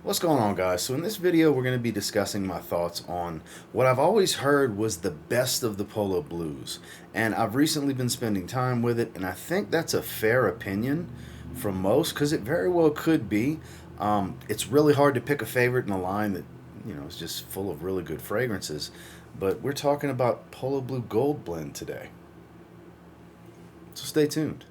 What's going on, guys? So in this video we're going to be discussing my thoughts on what I've always heard was the best of the Polo Blues, and I've recently been spending time with it, and I think that's a fair opinion from most because it very well could be. It's really hard to pick a favorite in a line that is just full of really good fragrances, but we're talking about Polo Blue Gold Blend today, so stay tuned.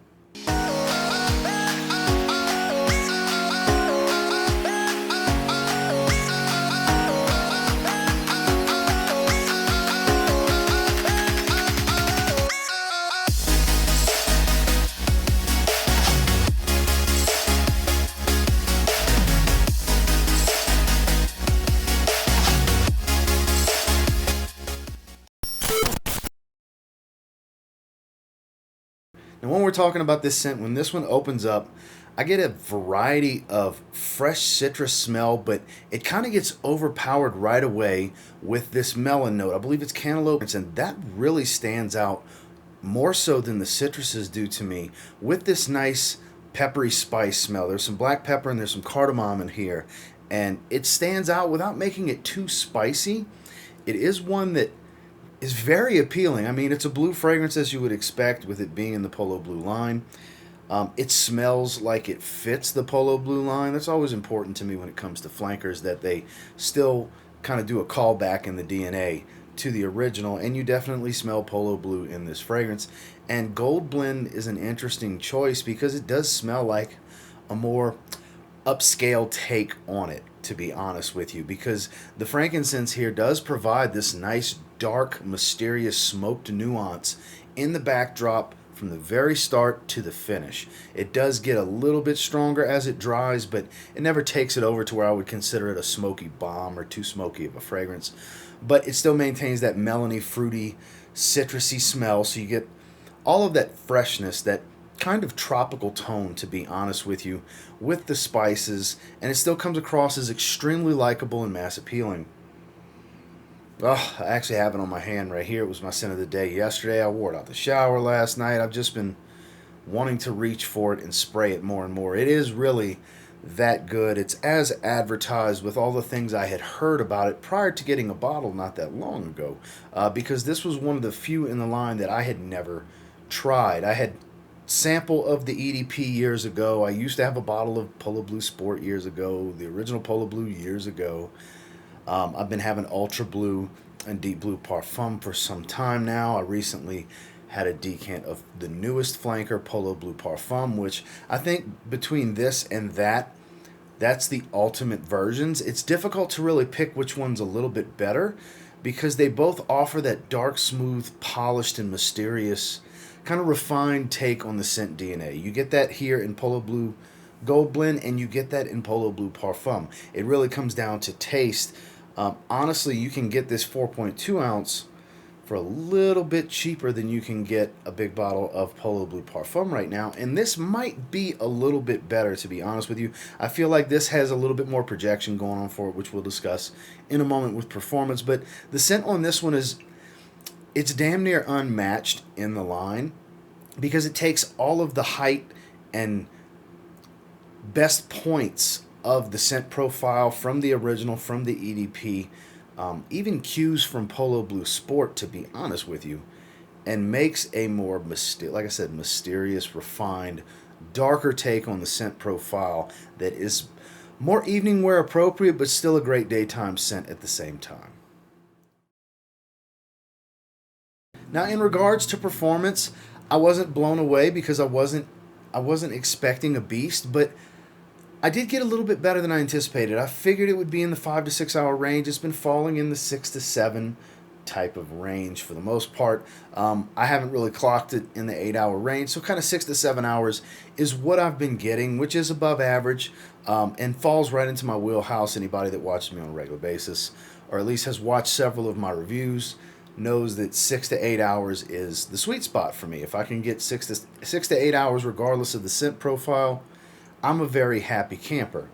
Now, when we're talking about this scent, when this one opens up, I get a variety of fresh citrus smell, but it kind of gets overpowered right away with this melon note. I believe it's cantaloupe, and that really stands out more so than the citruses do to me with this nice peppery spice smell. There's some black pepper and there's some cardamom in here, and it stands out without making it too spicy. It is one that is very appealing. I mean, it's a blue fragrance as you would expect with it being in the Polo Blue line. It smells like it fits the Polo Blue line. That's always important to me when it comes to flankers, that they still kind of do a callback in the DNA to the original, and you definitely smell Polo Blue in this fragrance. And Gold Blend is an interesting choice because it does smell like a more upscale take on it, to be honest with you, because the frankincense here does provide this nice dark mysterious smoked nuance in the backdrop from the very start to the finish. It does get a little bit stronger as it dries, but it never takes it over to where I would consider it a smoky bomb or too smoky of a fragrance, but it still maintains that melony, fruity, citrusy smell, so you get all of that freshness, that kind of tropical tone, to be honest with you, with the spices, and it still comes across as extremely likable and mass appealing. Oh, I actually have it on my hand right here. It was my scent of the day yesterday. I wore it out the shower last night. I've just been wanting to reach for it and spray it more and more. It is really that good. It's as advertised with all the things I had heard about it prior to getting a bottle not that long ago, because this was one of the few in the line that I had never tried. I had sample of the EDP years ago. I used to have a bottle of Polo Blue Sport years ago, the original Polo Blue years ago. I've been having Ultra Blue and Deep Blue Parfum for some time now. I recently had a decant of the newest flanker, Polo Blue Parfum, which I think between this and that's the ultimate versions. It's difficult to really pick which one's a little bit better because they both offer that dark, smooth, polished, and mysterious kind of refined take on the scent DNA. You get that here in Polo Blue Gold Blend, and you get that in Polo Blue Parfum. It really comes down to taste. Honestly, you can get this 4.2 ounce for a little bit cheaper than you can get a big bottle of Polo Blue Parfum right now, and this might be a little bit better, to be honest with you. I feel like this has a little bit more projection going on for it, which we'll discuss in a moment with performance, but the scent on this one it's damn near unmatched in the line because it takes all of the height and best points of the scent profile from the original, from the EDP, even cues from Polo Blue Sport, to be honest with you, and makes a more, like I said, mysterious, refined, darker take on the scent profile that is more evening wear appropriate, but still a great daytime scent at the same time. Now, in regards to performance, I wasn't blown away because I wasn't expecting a beast, but I did get a little bit better than I anticipated. I figured it would be in the 5 to 6 hour range. It's been falling in the 6 to 7 type of range for the most part. I haven't really clocked it in the 8-hour range, so kind of 6 to 7 hours is what I've been getting, which is above average, and falls right into my wheelhouse. Anybody that watches me on a regular basis, or at least has watched several of my reviews, knows that 6 to 8 hours is the sweet spot for me. If I can get 6 to 8 hours regardless of the scent profile, I'm a very happy camper.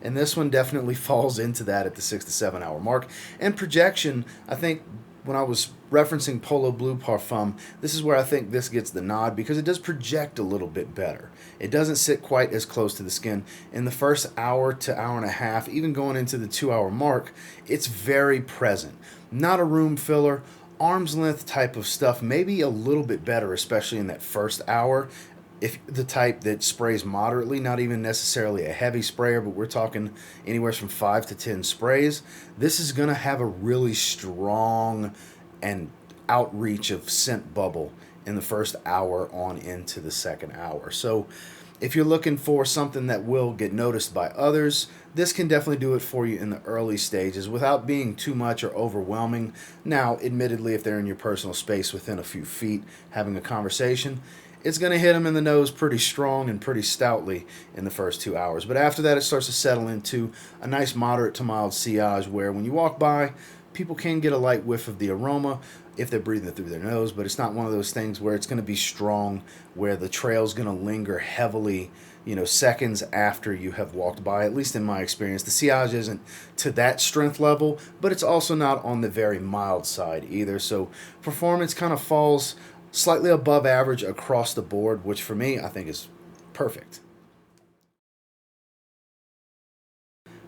And this one definitely falls into that at the 6 to 7 hour mark. And projection, I think when I was referencing Polo Blue Parfum, this is where I think this gets the nod because it does project a little bit better. It doesn't sit quite as close to the skin. In the first hour to hour and a half, even going into the 2 hour mark, it's very present. Not a room filler, arm's length type of stuff, maybe a little bit better, especially in that first hour. If the type that sprays moderately, not even necessarily a heavy sprayer, but we're talking anywhere from 5 to 10 sprays, this is going to have a really strong and outreach of scent bubble in the first hour on into the second hour. So if you're looking for something that will get noticed by others, this can definitely do it for you in the early stages without being too much or overwhelming. Now, admittedly, if they're in your personal space within a few feet having a conversation, it's going to hit them in the nose pretty strong and pretty stoutly in the first 2 hours. But after that, it starts to settle into a nice moderate to mild sillage where when you walk by, people can get a light whiff of the aroma if they're breathing it through their nose, but it's not one of those things where it's going to be strong, where the trail's going to linger heavily, seconds after you have walked by. At least in my experience, the sillage isn't to that strength level, but it's also not on the very mild side either. So performance kind of falls slightly above average across the board, which for me, I think is perfect.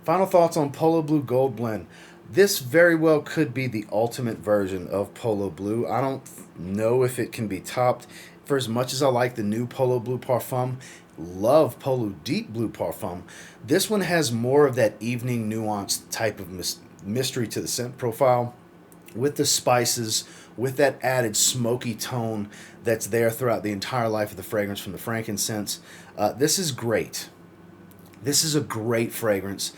Final thoughts on Polo Blue Gold Blend. This very well could be the ultimate version of Polo Blue. I don't know if it can be topped. For as much as I like the new Polo Blue Parfum, love Polo Deep Blue Parfum, this one has more of that evening nuanced type of mystery to the scent profile, with the spices, with that added smoky tone that's there throughout the entire life of the fragrance from the frankincense. This is great. This is a great fragrance.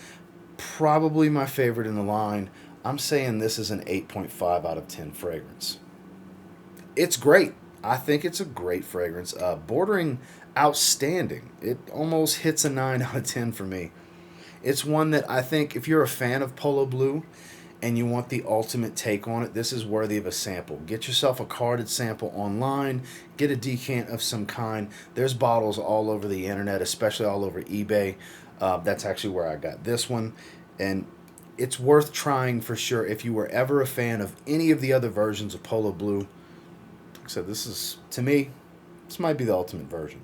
Probably my favorite in the line. I'm saying this is an 8.5 out of 10 fragrance. It's great. I think it's a great fragrance. Bordering outstanding. It almost hits a 9 out of 10 for me. It's one that I think if you're a fan of Polo Blue and you want the ultimate take on it, this is worthy of a sample. Get yourself a carded sample online. Get a decant of some kind. There's bottles all over the internet, especially all over eBay. That's actually where I got this one. And it's worth trying for sure if you were ever a fan of any of the other versions of Polo Blue. Like I said, this is, to me, this might be the ultimate version.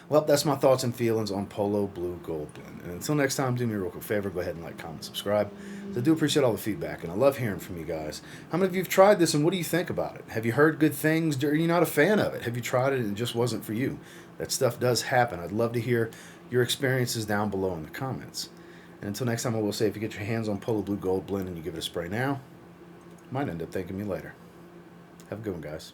Well, that's my thoughts and feelings on Polo Blue Gold Blend. And until next time, do me a real quick favor. Go ahead and like, comment, subscribe. So I do appreciate all the feedback, and I love hearing from you guys. How many of you have tried this, and what do you think about it? Have you heard good things? Are you not a fan of it? Have you tried it and it just wasn't for you? That stuff does happen. I'd love to hear your experiences down below in the comments. And until next time, I will say, if you get your hands on Polo Blue Gold Blend and you give it a spray now, you might end up thanking me later. Have a good one, guys.